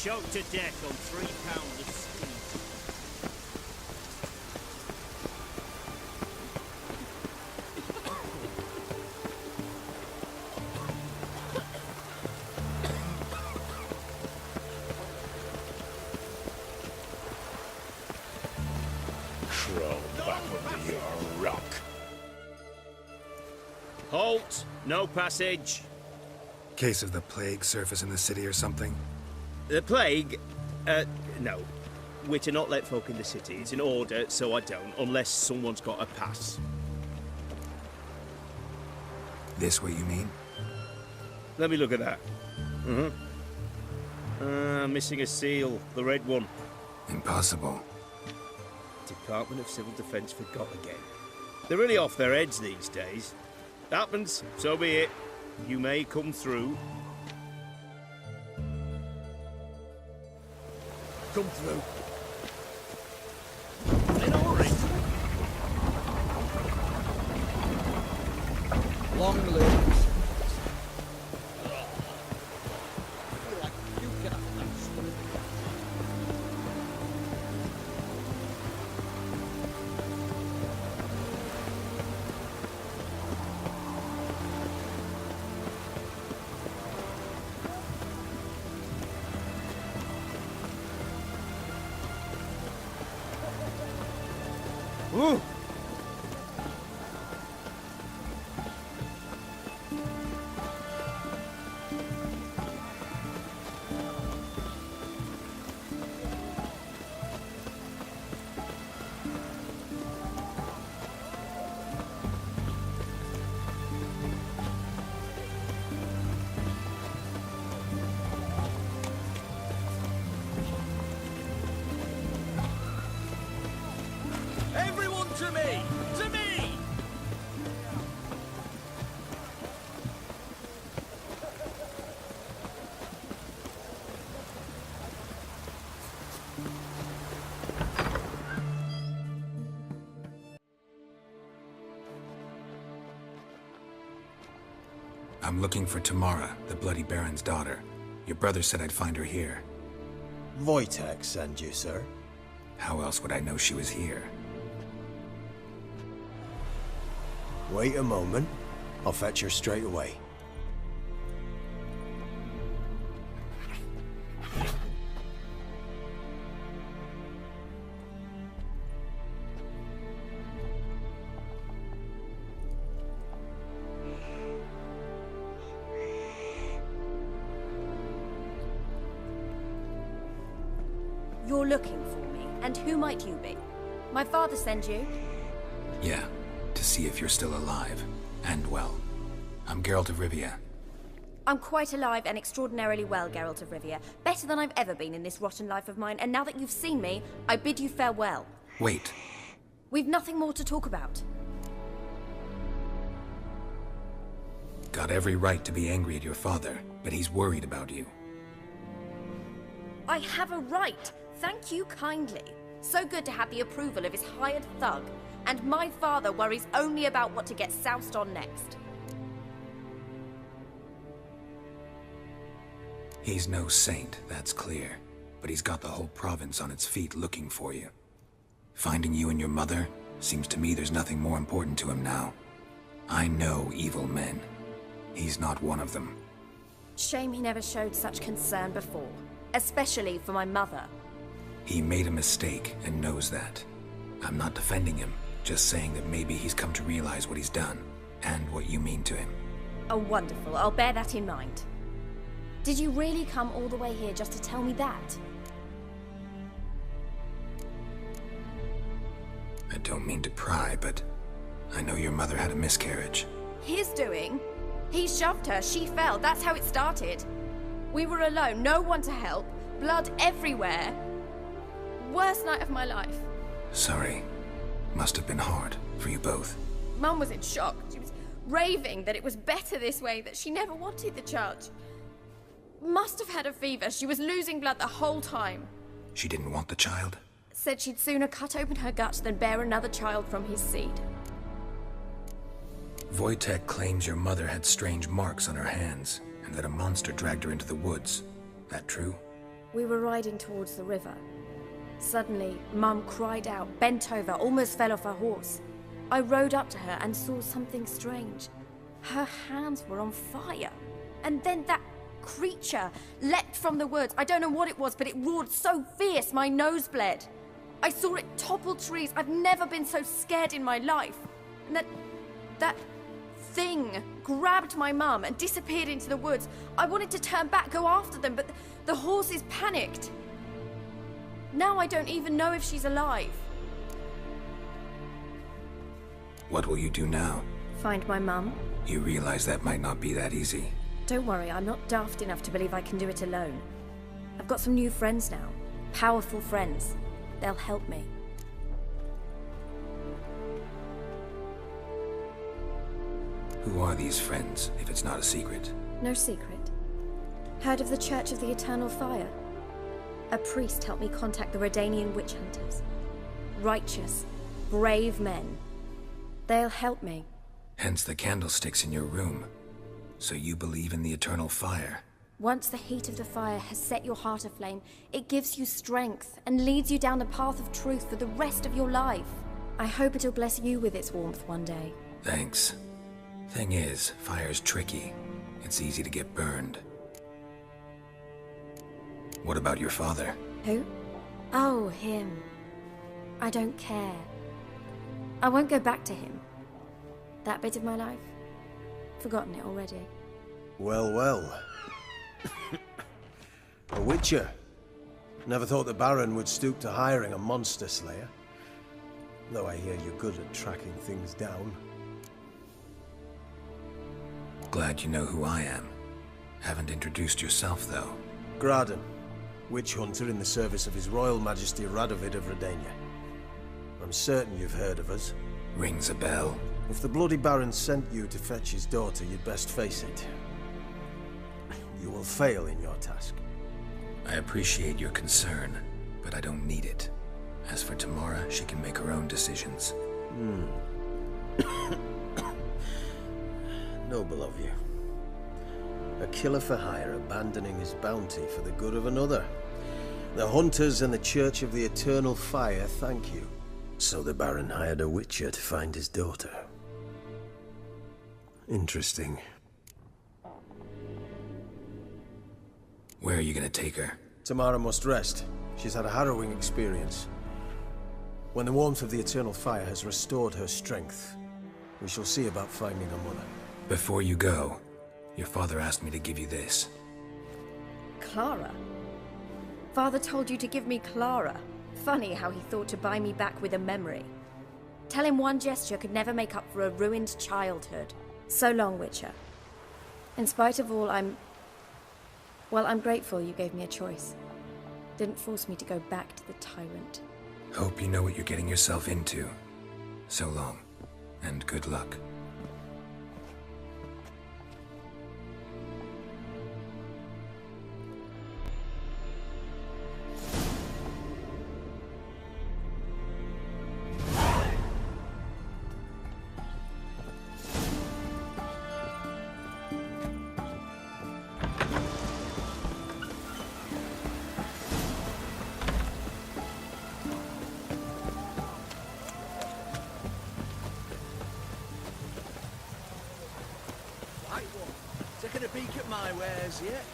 choked to death on 3 pounds of speed. Crawl back under your rock. Halt! No passage. Case of the plague surface in the city or something? The plague? No. We're to not let folk in the city. It's an order, so I don't, unless someone's got a pass. This what you mean? Let me look at that. Missing a seal. The red one. Impossible. Department of Civil Defence forgot again. They're really off their heads these days. Happens, so be it. You may come through. Come through. In a hurry. Long limbs. Like you get up and stop. Ooh. Everyone to me! To me! I'm looking for Tamara, the Bloody Baron's daughter. Your brother said I'd find her here. Wojtek send you, sir. How else would I know she was here? Wait a moment. I'll fetch her straight away. You're looking for me, and who might you be? My father sent you? Yeah, to see if you're still alive. And well. I'm Geralt of Rivia. I'm quite alive and extraordinarily well, Geralt of Rivia. Better than I've ever been in this rotten life of mine, and now that you've seen me, I bid you farewell. Wait. We've nothing more to talk about. Got every right to be angry at your father, but he's worried about you. I have a right. Thank you kindly. So good to have the approval of his hired thug. And my father worries only about what to get soused on next. He's no saint, that's clear. But he's got the whole province on its feet looking for you. Finding you and your mother, seems to me there's nothing more important to him now. I know evil men. He's not one of them. Shame he never showed such concern before. Especially for my mother. He made a mistake and knows that. I'm not defending him, just saying that maybe he's come to realize what he's done, and what you mean to him. Oh, wonderful. I'll bear that in mind. Did you really come all the way here just to tell me that? I don't mean to pry, but I know your mother had a miscarriage. His doing? He shoved her, she fell, that's how it started. We were alone, no one to help, blood everywhere. Worst night of my life. Sorry. Must have been hard for you both. Mum was in shock. She was raving that it was better this way, that she never wanted the child. Must have had a fever. She was losing blood the whole time. She didn't want the child? Said she'd sooner cut open her gut than bear another child from his seed. Wojtek claims your mother had strange marks on her hands, and that a monster dragged her into the woods. That true? We were riding towards the river. Suddenly, Mum cried out, bent over, almost fell off her horse. I rode up to her and saw something strange. Her hands were on fire. And then that creature leapt from the woods. I don't know what it was, but it roared so fierce my nose bled. I saw it topple trees. I've never been so scared in my life. And that thing grabbed my mum and disappeared into the woods. I wanted to turn back, go after them, but the horses panicked. Now I don't even know if she's alive. What will you do now? Find my mum. You realize that might not be that easy. Don't worry, I'm not daft enough to believe I can do it alone. I've got some new friends now. Powerful friends. They'll help me. Who are these friends, if it's not a secret? No secret. Heard of the Church of the Eternal Fire? A priest helped me contact the Redanian witch hunters. Righteous, brave men. They'll help me. Hence the candlesticks in your room. So you believe in the eternal fire? Once the heat of the fire has set your heart aflame, it gives you strength and leads you down the path of truth for the rest of your life. I hope it'll bless you with its warmth one day. Thanks. Thing is, fire's tricky. It's easy to get burned. What about your father? Who? Oh, him. I don't care. I won't go back to him. That bit of my life? Forgotten it already. Well, well. A witcher. Never thought the Baron would stoop to hiring a monster slayer. Though I hear you're good at tracking things down. Glad you know who I am. Haven't introduced yourself, though. Graden, witch hunter in the service of His Royal Majesty Radovid of Redania. I'm certain you've heard of us. Rings a bell. If the Bloody Baron sent you to fetch his daughter, you'd best face it. You will fail in your task. I appreciate your concern, but I don't need it. As for Tamara, she can make her own decisions. Noble of you. A killer for hire abandoning his bounty for the good of another. The hunters and the Church of the Eternal Fire thank you. So the Baron hired a witcher to find his daughter. Interesting. Where are you gonna take her? Tamara must rest. She's had a harrowing experience. When the warmth of the Eternal Fire has restored her strength, we shall see about finding her mother. Before you go, your father asked me to give you this. Clara? Father told you to give me Clara. Funny how he thought to buy me back with a memory. Tell him one gesture could never make up for a ruined childhood. So long, Witcher. In spite of all, I'm grateful you gave me a choice. Didn't force me to go back to the tyrant. Hope you know what you're getting yourself into. So long, and good luck. Taking a peek at my wares yet?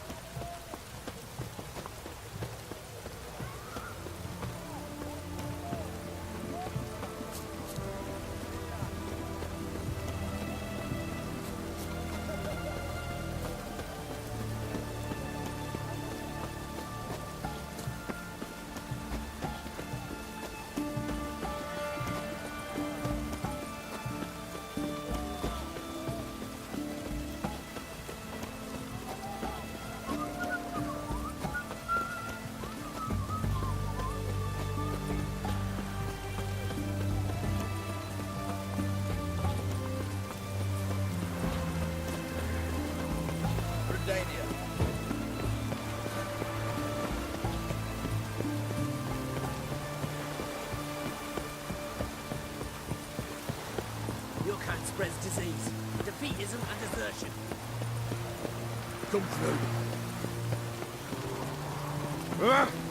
Your kind spreads disease, defeatism and desertion. Come through. Ah!